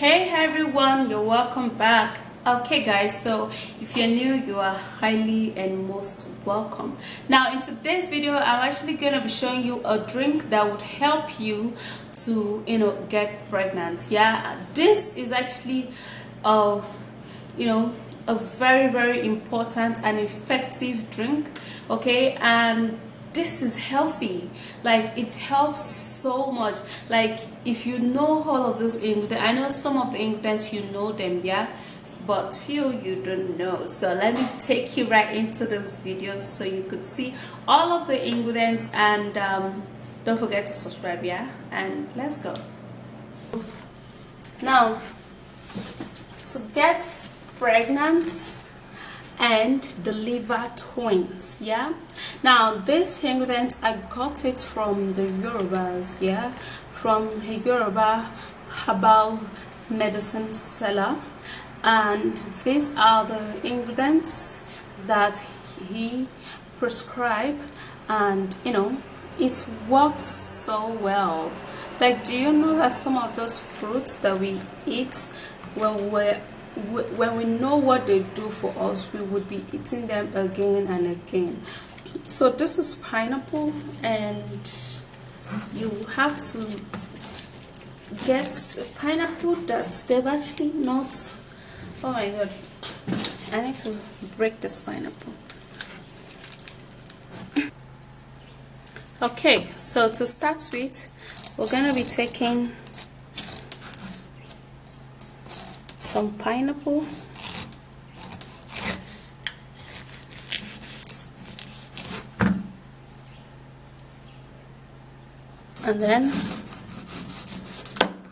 Hey everyone, you're welcome back. Okay guys, so if you're new, you are highly and most welcome. Now in today's video, I'm actually going to be showing you a drink that would help you to get pregnant. Yeah, this is actually a very important and effective drink. Okay, and this is healthy. Like, it helps so much. Like, if you know all of those ingredients, I know some of the ingredients, you know them, yeah, but few you don't know. So let me take you right into this video so you could see all of the ingredients. And don't forget to subscribe, yeah, and let's go. Now, to get pregnant and deliver twins, yeah. Now this ingredient, I got it from the Yorubas, yeah, from a Yoruba herbal medicine seller, and these are the ingredients that he prescribed, and it works so well. Like, do you know that some of those fruits that we eat, when we know what they do for us, we would be eating them again and again. So this is pineapple, and you have to get a pineapple that they've actually not, oh my god, I need to break this pineapple. Okay, so to start with, we're gonna be taking some pineapple, and then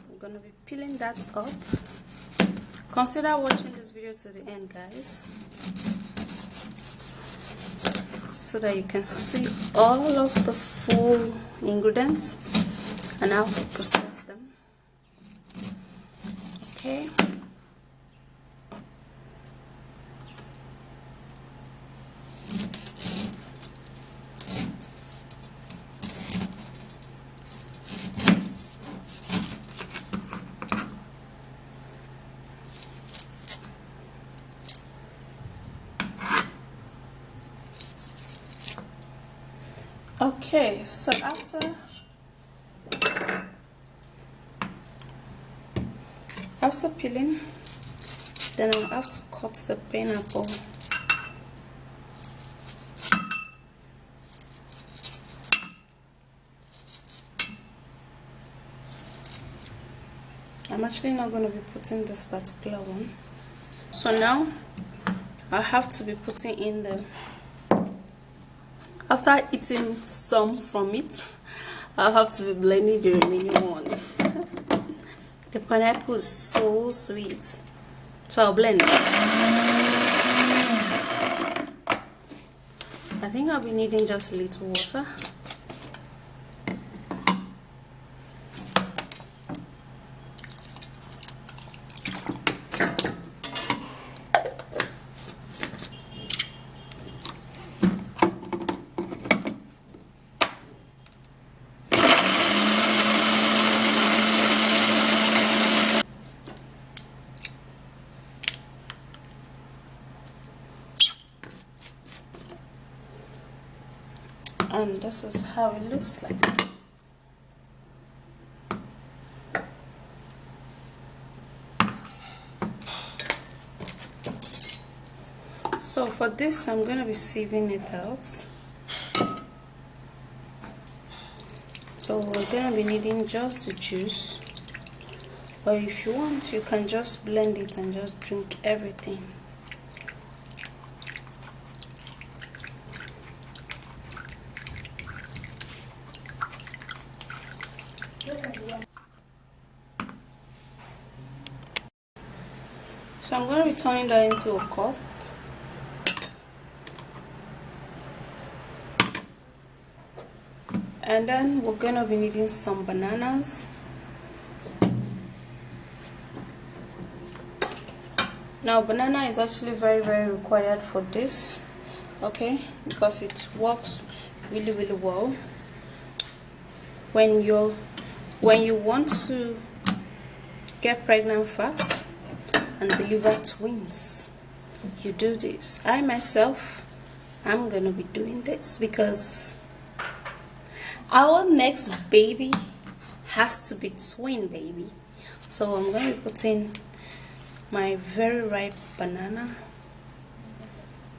we're gonna be peeling that up. Consider watching this video to the end, guys, so that you can see all of the full ingredients and how to process them. Okay. Okay, so after peeling, then I'll have to cut the pineapple. I'm actually not going to be putting this particular one. So now I have to be putting in the, after eating some from it, I'll have to be blending the remaining one. The pineapple is so sweet, so I'll blend it. I think I'll be needing just a little water. And this is how it looks like. So for this, I'm going to be sieving it out. So we're going to be needing just the juice, or if you want, you can just blend it and just drink everything. So I'm going to be turning that into a cup. And then we're going to be needing some bananas. Now banana is actually very required for this, okay, because it works really well when you want to get pregnant fast and deliver twins. You do this. I myself, I'm gonna be doing this because our next baby has to be twin baby. So I'm gonna be putting my very ripe banana.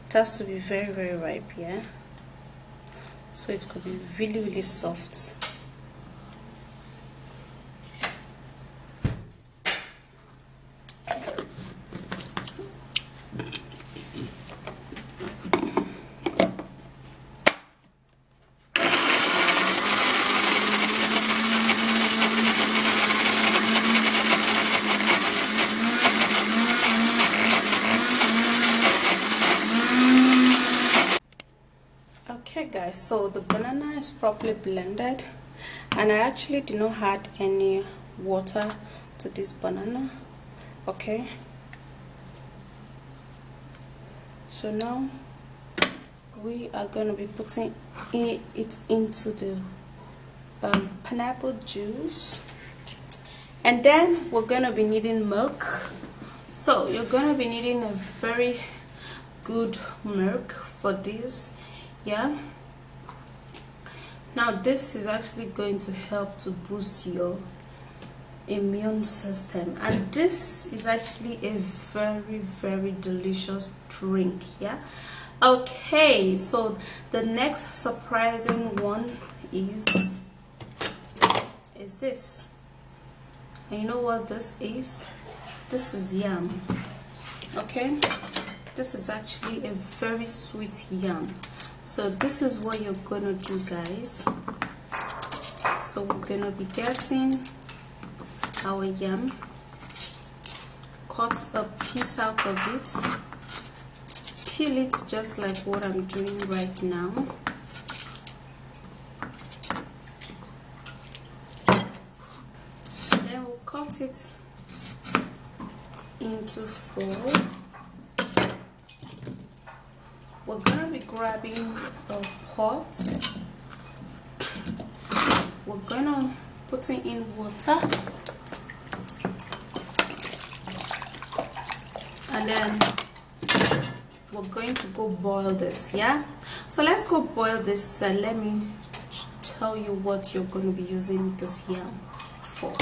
It has to be very, very ripe, yeah, so it could be really, really soft. Okay guys, so the banana is properly blended, and I actually did not add any water to this banana. Okay, so now we are going to be putting it into the pineapple juice, and then we're going to be needing milk. So you're going to be needing a very good milk for this, yeah. Now this is actually going to help to boost your immune system, and this is actually a very, very delicious drink, yeah. Okay, so the next surprising one is this, and you know what this is? This is yam. Okay, this is actually a very sweet yam. So this is what you're gonna do, guys. So we're gonna be getting our yam, cut a piece out of it, peel it just like what I'm doing right now. Then we'll cut it into 4. We're gonna be grabbing a pot. We're gonna put in water, and then we're going to go boil this, yeah. So let's go boil this, and let me tell you what you're going to be using this yam for.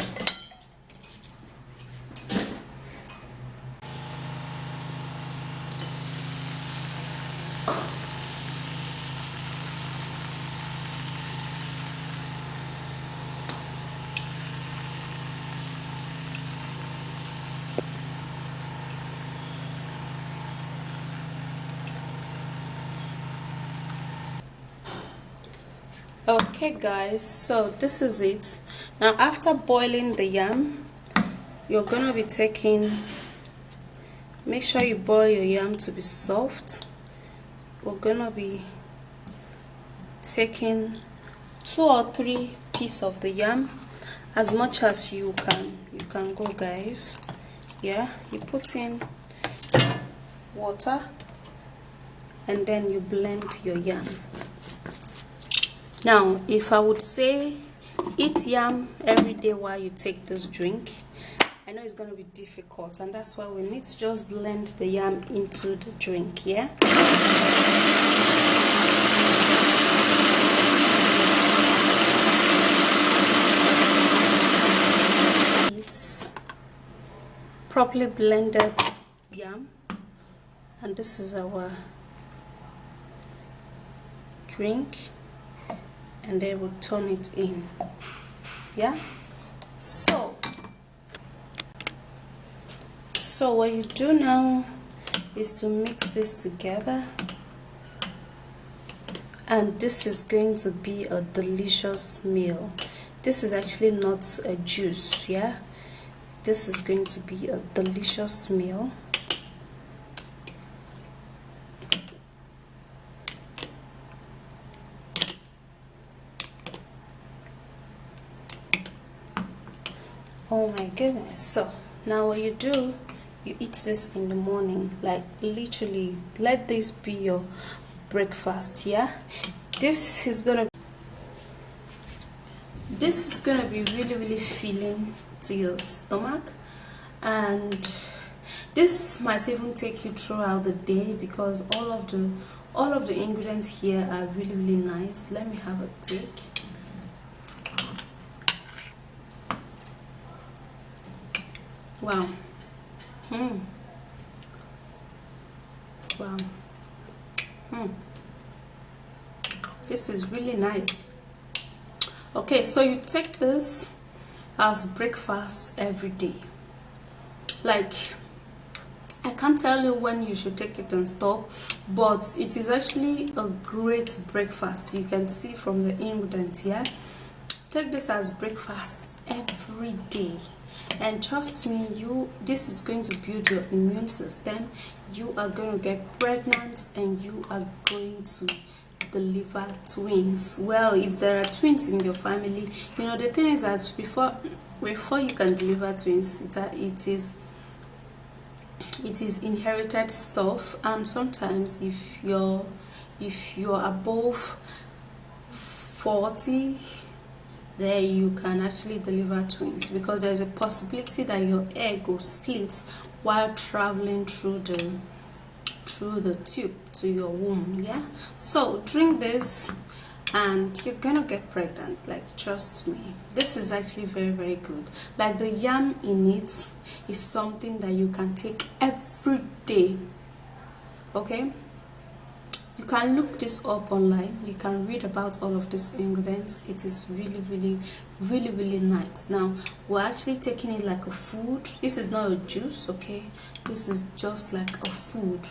Okay guys, so this is it. Now after boiling the yam, you're gonna be taking, make sure you boil your yam to be soft. We're gonna be taking 2 or 3 pieces of the yam, as much as you can go, guys. Yeah, you put in water and then you blend your yam. Now if I would say eat yam every day while you take this drink, I know it's going to be difficult, and that's why we need to just blend the yam into the drink, yeah. It's properly blended yam, and this is our drink, and then we'll turn it in, yeah. So what you do now is to mix this together, and this is going to be a delicious meal. This is actually not a juice, yeah. This is going to be a delicious meal. Oh my goodness. So now what you do, you eat this in the morning, like literally let this be your breakfast, yeah. This is gonna be really, really filling to your stomach, and this might even take you throughout the day because all of the ingredients here are really nice. Let me have a take. Wow. Wow. This is really nice. Okay, so you take this as breakfast every day. Like, I can't tell you when you should take it and stop, but it is actually a great breakfast. You can see from the ingredients here. Take this as breakfast every day, and trust me, this is going to build your immune system. You are going to get pregnant and you are going to deliver twins. Well, if there are twins in your family, you know, the thing is that before you can deliver twins, it is inherited stuff, and sometimes if you're above 40, then you can actually deliver twins, because there's a possibility that your egg will split while traveling through the tube to your womb. Yeah, so drink this and you're gonna get pregnant. Like, trust me, this is actually very good. Like, the yam in it is something that you can take every day. Okay, you can look this up online. You can read about all of these ingredients. It is really nice. Now, we're actually taking it like a food. This is not a juice, okay? This is just like a food,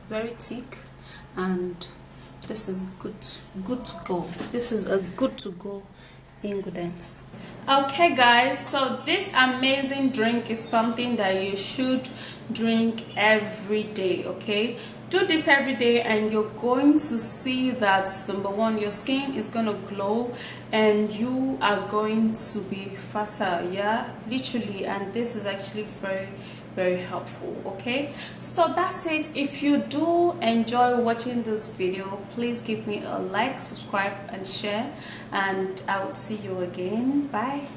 very thick, and this is good to go. This is a good to go ingredients. Okay guys, so this amazing drink is something that you should drink every day. Okay, do this every day and you're going to see that, number one, your skin is going to glow and you are going to be fertile. Yeah, literally. And this is actually very helpful. Okay, so that's it. If you do enjoy watching this video, please give me a like, subscribe and share, and I will see you again. Bye.